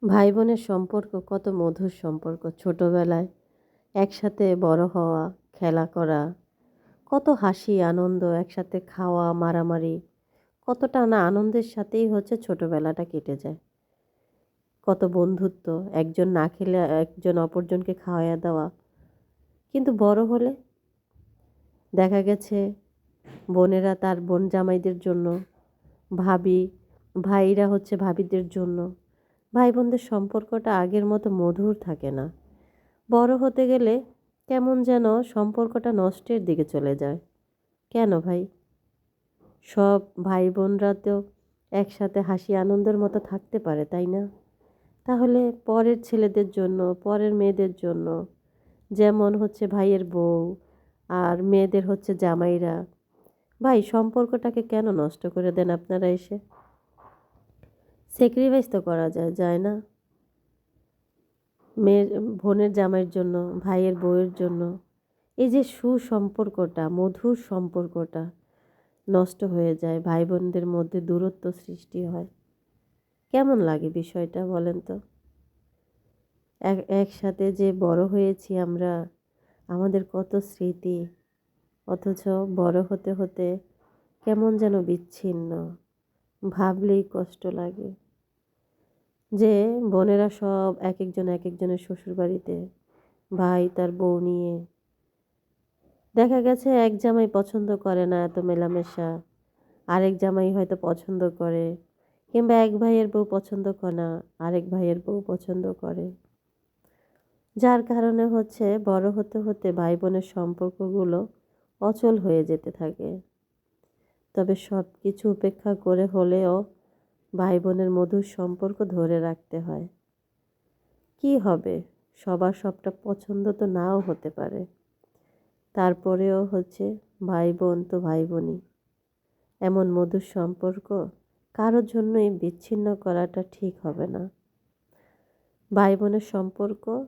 ভাই বোনের সম্পর্ক কত মধুর সম্পর্ক। ছোটবেলায় একসাথে বড় হওয়া, খেলা করা, কত হাসি আনন্দ, একসাথে খাওয়া, মারামারি, কতটা না আনন্দের সাথেই ছোটবেলাটা কেটে যায়। কত বন্ধুত্ব, একজন না খেলে একজন অপরজনকে খাওয়াইয়া দেওয়া। কিন্তু বড় হলে দেখা গেছে বোনেরা তার বোন জামাইদের জন্য, ভাবি ভাইরা ভাবিদের জন্য। ভাই বোনদের সম্পর্কটা আগের মতো মধুর থাকে না। বড় হতে গেলে কেমন যেন সম্পর্কটা নষ্টের দিকে চলে যায়। কেন ভাই? সব ভাই বোনরা তো একসাথে হাসি আনন্দের মতো থাকতে পারে, তাই না? তাহলে পরের ছেলেদের জন্য, পরের মেয়েদের জন্য, যেমন ভাইয়ের বউ আর মেয়েদের জামাইরা, ভাই সম্পর্কটাকে কেন নষ্ট করে দেন আপনারা এসে? স্যাক্রিফাইস তো করা যায়, যায় না? মেয়ের বোনের জামাইয়ের জন্য, ভাইয়ের বউয়ের জন্য। এই যে সুসম্পর্কটা, মধুর সম্পর্কটা নষ্ট হয়ে যায়, ভাই বোনদের মধ্যে দূরত্ব সৃষ্টি হয়। কেমন লাগে বিষয়টা বলেন তো? একসাথে যে বড় হয়েছি আমরা, আমাদের কত স্মৃতি, অথচ বড় হতে হতে কেমন যেন বিচ্ছিন্ন, ভাবলেই কষ্ট লাগে। যে বোনেরা সব এক একজনের শ্বশুরবাড়িতে, ভাই তার বউ নিয়ে। দেখা গেছে এক জামাই পছন্দ করে না এত মেলামেশা, আরেক জামাই হয়তো পছন্দ করে, কিংবা এক ভাইয়ের বউ পছন্দ করে না, আরেক ভাইয়ের বউ পছন্দ করে। যার কারণে বড় হতে হতে ভাই বোনের সম্পর্কগুলো অচল হয়ে যেতে থাকে। তবে সব কিছু উপেক্ষা করে হলেও ভাই বোনের মধুর সম্পর্ক ধরে রাখতে হয়। কি হবে, সবার সবটা পছন্দ তো নাও হতে পারে। তারপরেও ভাই বোন তো ভাই বোনই। এমন মধুর সম্পর্ক কারোর জন্যই বিচ্ছিন্ন করাটা ঠিক হবে না। ভাই বোনের সম্পর্ক